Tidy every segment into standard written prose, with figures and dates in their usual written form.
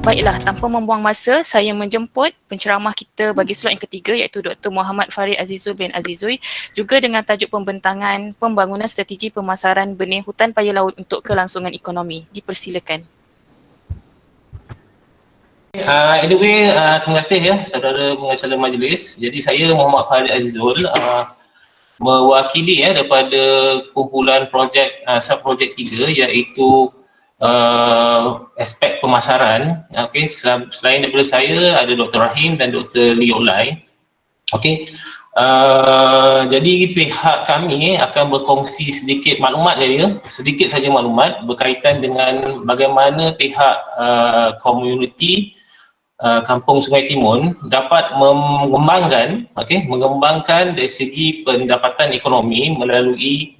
Baiklah, tanpa membuang masa, saya menjemput penceramah kita bagi slot yang ketiga iaitu Dr. Muhammad Farid Azizul bin Azizui, juga dengan tajuk pembentangan pembangunan strategi pemasaran benih hutan paya laut untuk kelangsungan ekonomi. Dipersilakan. Anyway, terima kasih ya saudara pengacara majlis. Jadi saya Muhammad Farid Azizul, mewakili daripada kumpulan projek sub-projek 3 iaitu aspek pemasaran. Okey, selain daripada saya ada Dr. Rahim dan Dr. Lee Olai. Okey. Jadi pihak kami akan berkongsi sedikit maklumat sedikit saja maklumat berkaitan dengan bagaimana pihak komuniti Kampung Sungai Timun dapat mengembangkan dari segi pendapatan ekonomi melalui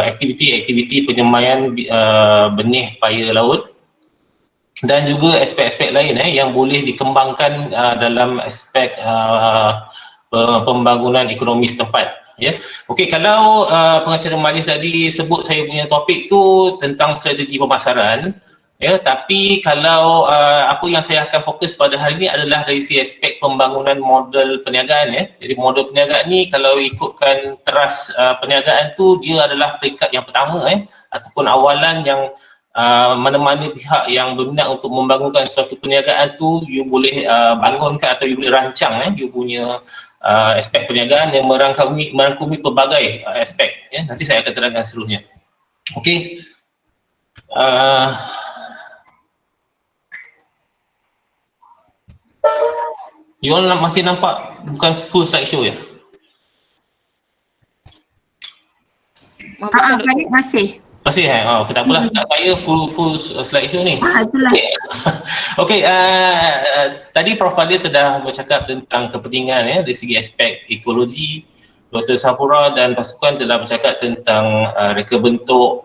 aktiviti-aktiviti penyemaian benih paya laut dan juga aspek-aspek lain yang boleh dikembangkan dalam aspek pembangunan ekonomi setempat. Okey, kalau pengacara majlis tadi sebut saya punya topik tu tentang strategi pemasaran, tapi kalau apa yang saya akan fokus pada hari ini adalah dari si aspek pembangunan model perniagaan. Jadi model perniagaan ni kalau ikutkan teras perniagaan tu, dia adalah peringkat yang pertama ataupun awalan yang mana-mana pihak yang berminat untuk membangunkan suatu perniagaan tu, you boleh bangunkan atau you boleh rancang you punya aspek perniagaan yang merangkumi pelbagai aspek. Nanti saya akan terangkan seluruhnya. Okey. You all masih nampak bukan full slideshow ya? Masih. Masih tak apalah, tak saya full slideshow ni. Itulah. Okey, tadi Prof. Fadil telah bercakap tentang kepentingan dari segi aspek ekologi. Dr. Safura dan pasukan telah bercakap tentang reka bentuk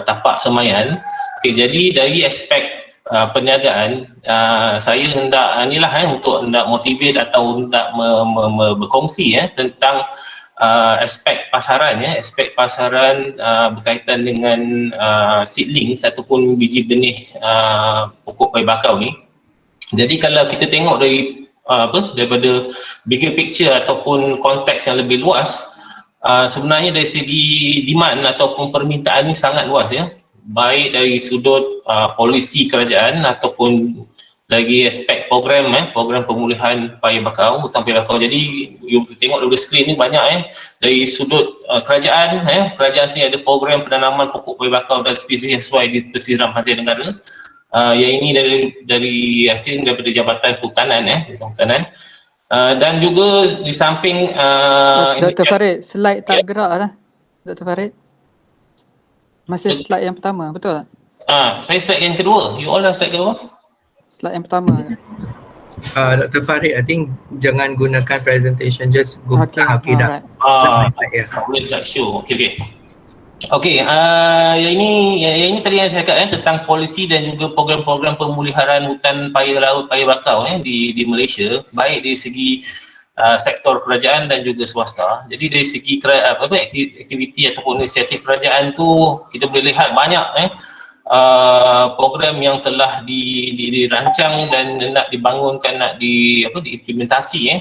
tapak semaian. Okey, jadi dari aspek perniagaan, saya hendak untuk hendak motivate atau hendak berkongsi tentang aspek pasaran aspek pasaran berkaitan dengan seedlings ataupun biji benih pokok paya bakau ni. Jadi kalau kita tengok dari daripada bigger picture ataupun konteks yang lebih luas, sebenarnya dari segi demand ataupun permintaan ni sangat luas baik dari sudut polisi kerajaan ataupun lagi aspek program program pemulihan paya bakau, hutan paya bakau. Jadi you tengok dari skrin ni banyak dari sudut kerajaan kerajaan sini ada program penanaman pokok paya bakau dan spesies sesuai di pesisir pantai negara. Yang ini dari daripada Jabatan Kehutanan dan juga di samping Dr. Farid, slide tak gerak lah Dr. Farid. Masih slide yang pertama, betul tak? Saya slide yang kedua. You all dah slide kedua? Slide yang pertama. Dr. Farid, I think jangan gunakan presentation, just go. Okay, dah. Boleh slide show. Okey, yang ini tadi yang saya cakap tentang polisi dan juga program-program pemeliharaan hutan paya laut, paya bakau di Malaysia, baik dari segi sektor kerajaan dan juga swasta. Jadi dari segi aktiviti ataupun inisiatif kerajaan tu, kita boleh lihat banyak program yang telah dirancang dan nak dibangunkan, nak diimplementasi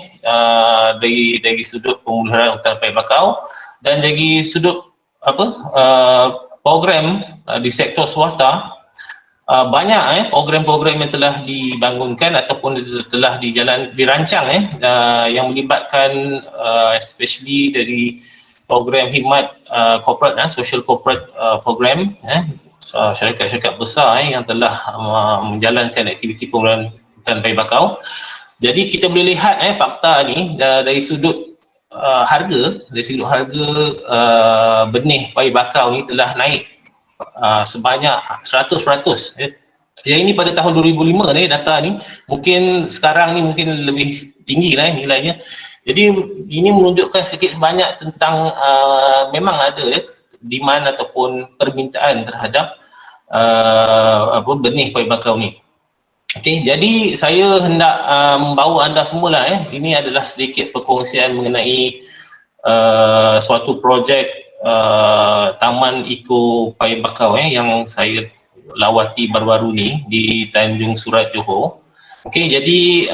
dari sudut pemeliharaan hutan paya bakau dan dari sudut program di sektor swasta. Banyak program-program yang telah dibangunkan ataupun telah dirancang yang melibatkan especially dari program khidmat corporate, social corporate program, syarikat-syarikat besar yang telah menjalankan aktiviti pemeliharaan hutan paya bakau. Jadi kita boleh lihat fakta ni dari sudut harga, benih paya bakau ni telah naik sebanyak 100%. Yang ini pada tahun 2005 ni data ni, mungkin sekarang ni mungkin lebih tinggi nilainya. Jadi ini menunjukkan sedikit sebanyak tentang memang ada demand ataupun permintaan terhadap benih paya bakau ni. Okey, jadi saya hendak membawa anda semula ini adalah sedikit perkongsian mengenai suatu projek Taman Eco Paya Bakau yang saya lawati baru-baru ni di Tanjung Surat, Johor. Okey, jadi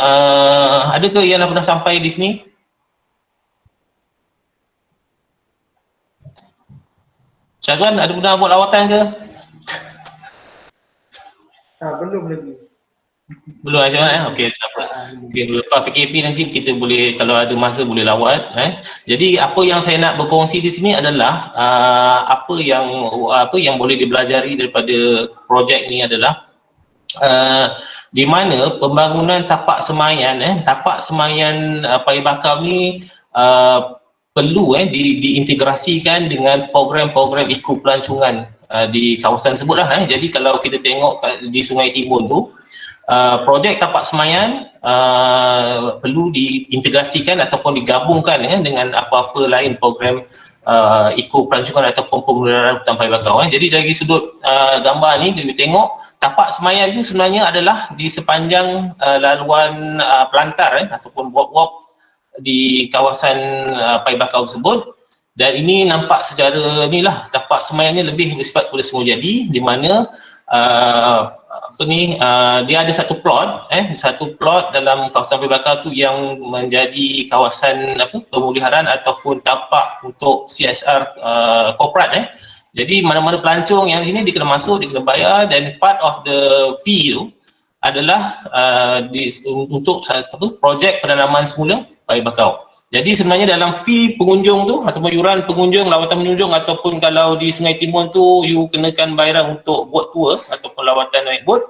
adakah yang dah pernah sampai di sini? Syazwan, ada pernah buat lawatan ke? Belum lagi. Belum Syazwan okey, tak apa. Okay, lepas PKP nanti kita boleh, kalau ada masa boleh lawat. Jadi apa yang saya nak berkongsi di sini adalah apa yang boleh dipelajari daripada projek ni adalah di mana pembangunan tapak semayan Paya Bakau ni perlu diintegrasikan dengan program-program ekopelancongan di kawasan tersebut lah. Jadi kalau kita tengok di Sungai Timun tu, projek tapak semayan perlu diintegrasikan ataupun digabungkan dengan apa-apa lain program ekopelancongan ataupun pemeliharaan hutan Paya Bakau. Jadi dari sudut gambar ni kita tengok tapak semayan itu sebenarnya adalah di sepanjang laluan pelantar ataupun walk-walk di kawasan Paya Bakau tersebut. Dan ini nampak secara inilah, tapak semayannya lebih bersifat pada semulajadi, di mana dia ada satu plot dalam kawasan Paya Bakau tu yang menjadi kawasan pemeliharaan ataupun tapak untuk CSR korporat. Jadi mana-mana pelancong yang di sini dia kena masuk, dia kena bayar, dan part of the fee tu adalah untuk projek penanaman semula Paya Bakau. Jadi sebenarnya dalam fee pengunjung tu ataupun yuran pengunjung, lawatan pengunjung, ataupun kalau di Sungai Timun tu you kenakan bayaran untuk boat tour ataupun lawatan naik boat,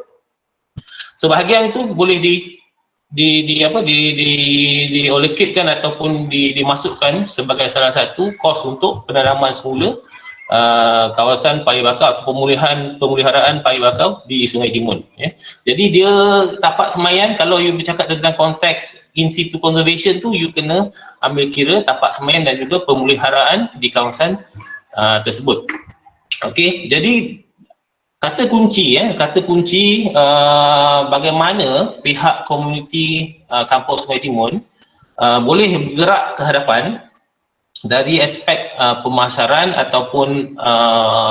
sebahagian itu boleh diallocate-kan ataupun dimasukkan sebagai salah satu kos untuk penanaman semula kawasan Paya Bakau atau pemeliharaan Paya Bakau di Sungai Timun. Jadi dia tapak semayan, kalau you bercakap tentang konteks in situ conservation tu, you kena ambil kira tapak semayan dan juga pemeliharaan di kawasan tersebut. Okey, jadi kata kunci bagaimana pihak komuniti kampung Sungai Timun boleh bergerak ke hadapan dari aspek pemasaran ataupun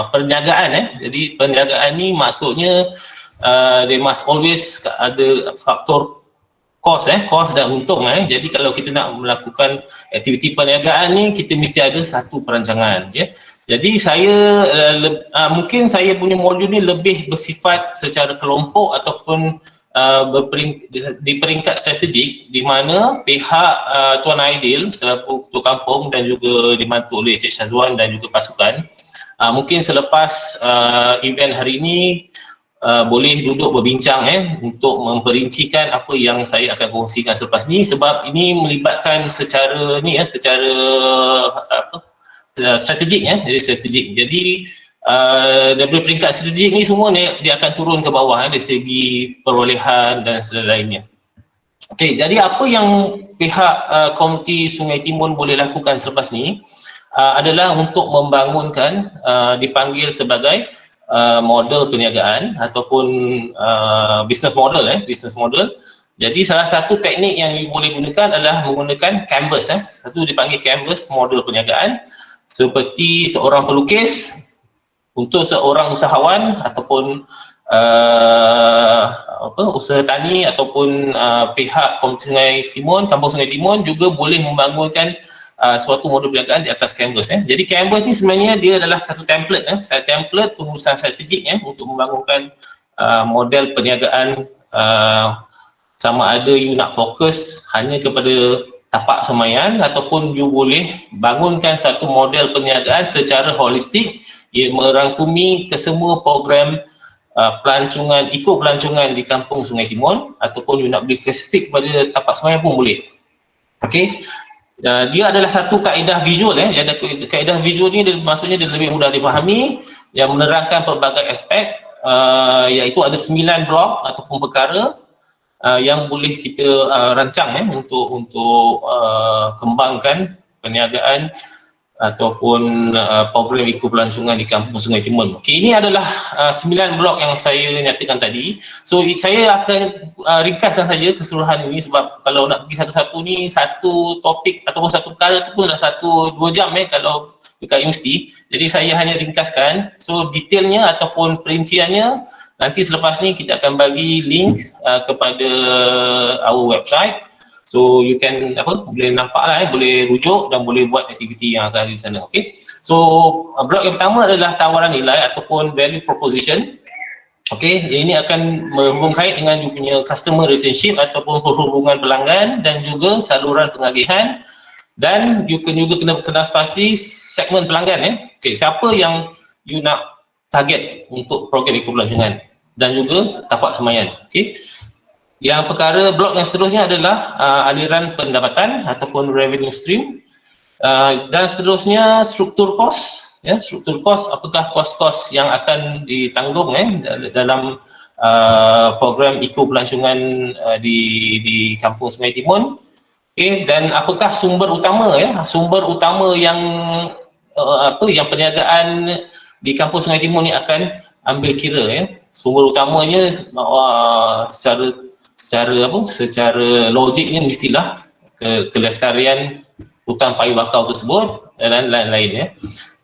perniagaan. Jadi perniagaan ni maksudnya they must always ada faktor kos dan untung. Jadi kalau kita nak melakukan aktiviti perniagaan ni, kita mesti ada satu perancangan. Jadi saya mungkin saya punya modul ni lebih bersifat secara kelompok ataupun di peringkat strategik, di mana pihak Tuan Aidil selaku ketua kampung dan juga dibantu oleh Cik Syazwan dan juga pasukan, mungkin selepas event hari ini boleh duduk berbincang untuk memperincikan apa yang saya akan kongsikan selepas ni, sebab ini melibatkan secara strategik. Jadi strategik. Jadi daripada peringkat strategik ni semua dia akan turun ke bawah dari segi perolehan dan sebagainya. Okey, jadi apa yang pihak komuniti Sungai Timun boleh lakukan selepas ni adalah untuk membangunkan dipanggil sebagai model perniagaan ataupun business model. Jadi salah satu teknik yang boleh gunakan adalah menggunakan canvas. Satu dipanggil canvas model perniagaan, seperti seorang pelukis untuk seorang usahawan ataupun usaha tani ataupun pihak Kampung Sungai Timun juga boleh membangunkan suatu modul perniagaan di atas canvas. Jadi canvas ni sebenarnya dia adalah satu template pengurusan strategik untuk membangunkan model perniagaan, sama ada you nak fokus hanya kepada tapak semayan ataupun you boleh bangunkan satu model perniagaan secara holistik. Ia merangkumi kesemua program ekopelancongan di Kampung Sungai Timun, ataupun you nak beri spesifik kepada tapak semayan pun boleh. Okey, dia adalah satu kaedah visual. Kaedah visual ni maksudnya dia lebih mudah dipahami, yang menerangkan pelbagai aspek, iaitu ada 9 blok ataupun perkara yang boleh kita rancang untuk kembangkan perniagaan ataupun program ekopelancongan di Kampung Sungai Timun. Okey, ini adalah 9 blok yang saya nyatakan tadi. So saya akan ringkaskan saja keseluruhan ini, sebab kalau nak pergi satu-satu ni, satu topik ataupun satu perkara tu pun dah 1-2 jam kalau dekat universiti. Jadi saya hanya ringkaskan. So detailnya ataupun perinciannya Nanti selepas ni kita akan bagi link kepada our website. So you can boleh nampak lah, boleh rujuk dan boleh buat aktiviti yang akan ada di sana. Okay. So blok yang pertama adalah tawaran nilai ataupun value proposition. Okay, ini akan berhubung kait dengan you punya customer relationship ataupun perhubungan pelanggan dan juga saluran pengagihan, dan you can juga kena pasti segmen pelanggan. Okay, siapa yang you nak target untuk program ekopelancongan dan juga tapak semaian. Okay. Yang perkara blok yang seterusnya adalah aliran pendapatan ataupun revenue stream, dan seterusnya struktur kos. Struktur kos, apakah kos-kos yang akan ditanggung dalam program ekopelancongan di Kampung Sungai Timun. Okay, dan apakah sumber utama sumber utama yang yang perniagaan di Kampung Sungai Timun ni akan ambil kira. Sumber utamanya secara logiknya mestilah kelestarian hutan payu bakau tersebut dan lain-lain.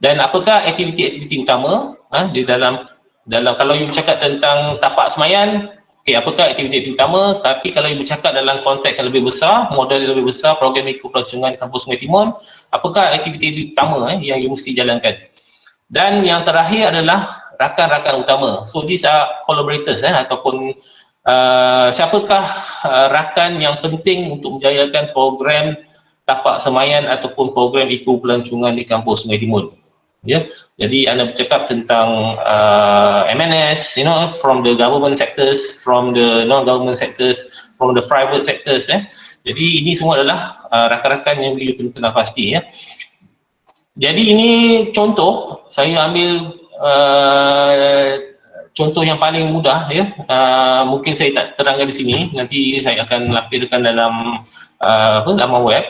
Dan apakah aktiviti-aktiviti utama di dalam kalau you bercakap tentang tapak semaian, okay, apakah aktiviti utama? Tapi kalau you bercakap dalam konteks yang lebih besar, model yang lebih besar, program ekopelancongan Kampung Sungai Timun, apakah aktiviti utama yang you mesti jalankan? Dan yang terakhir adalah rakan-rakan utama. So these are collaborators ataupun siapakah rakan yang penting untuk menjayakan program tapak semaian ataupun program ekopelancongan di Kampung Sungai Timun. Jadi anda bercakap tentang MNS, from the government sectors, from the non-government sectors, from the private sectors. Jadi ini semua adalah rakan-rakan yang you kena pasti. Jadi ini contoh, saya ambil contoh yang paling mudah mungkin saya tak terangkan di sini, nanti saya akan lampirkan dalam laman web.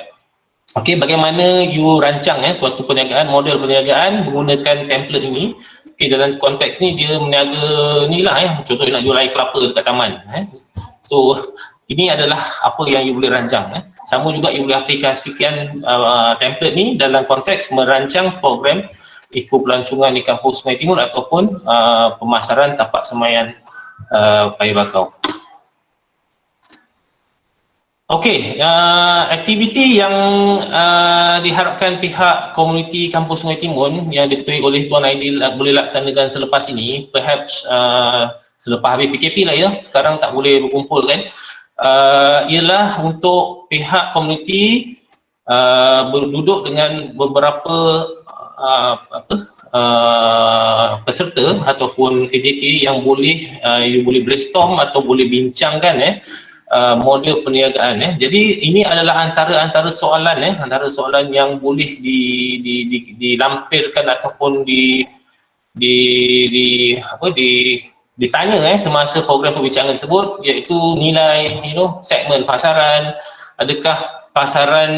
Okey, bagaimana you rancang suatu perniagaan, model perniagaan menggunakan template ini. Okey, dalam konteks ni dia meniaga ni lah contohnya nak jual air kelapa dekat taman. So ini adalah apa yang you boleh rancang. Sama juga you boleh aplikasikan template ni dalam konteks merancang program ekopelancongan di Kampung Sungai Timun ataupun pemasaran tapak semaian payu bakau. Okey, aktiviti yang diharapkan pihak komuniti Kampung Sungai Timun yang diketuai oleh Tuan Aidil boleh laksanakan selepas ini, perhaps selepas habis PKP lah sekarang tak boleh berkumpul kan, ialah untuk pihak komuniti berduduk dengan beberapa peserta ataupun AJK yang boleh you boleh brainstorm atau boleh bincangkan model perniagaan. Jadi ini adalah antara soalan antara soalan yang boleh dilampirkan ataupun ditanya semasa program perbincangan tersebut, iaitu nilai segmen pasaran, adakah pasaran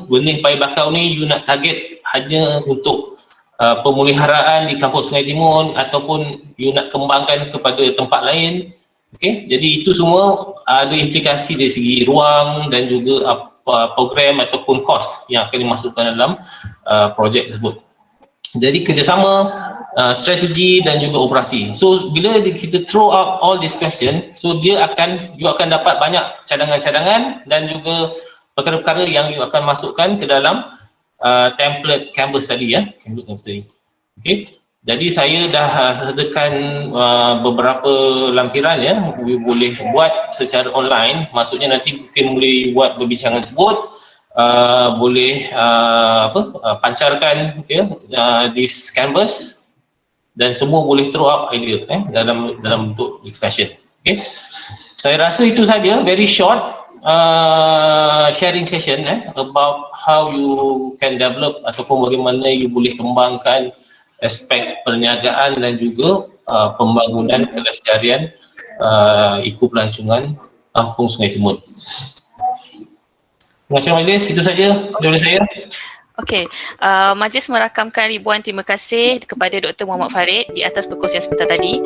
benih payu bakau ni you nak target hanya untuk pemeliharaan di Kampung Sungai Timun ataupun you nak kembangkan kepada tempat lain. Okey, jadi itu semua ada implikasi dari segi ruang dan juga program ataupun kos yang akan dimasukkan dalam projek tersebut. Jadi kerjasama, strategi dan juga operasi. So bila kita throw out all this question, so you akan dapat banyak cadangan-cadangan dan juga perkara-perkara yang you akan masukkan ke dalam template canvas tadi template canvas tadi. Okey. Jadi saya dah sediakan beberapa lampiran you boleh buat secara online, maksudnya nanti mungkin boleh buat perbincangan tersebut, boleh pancarkan di canvas dan semua boleh throw up idea dalam bentuk discussion. Okay. Saya rasa itu saja, very short sharing session about how you can develop ataupun bagaimana you boleh kembangkan aspek perniagaan dan juga pembangunan kelestarian ekopelancongan Kampung Sungai Timun. Macam Majlis, itu saja daripada saya. Okey, Majlis merakamkan ribuan terima kasih kepada Dr. Muhammad Farid di atas perkongsian sebentar tadi.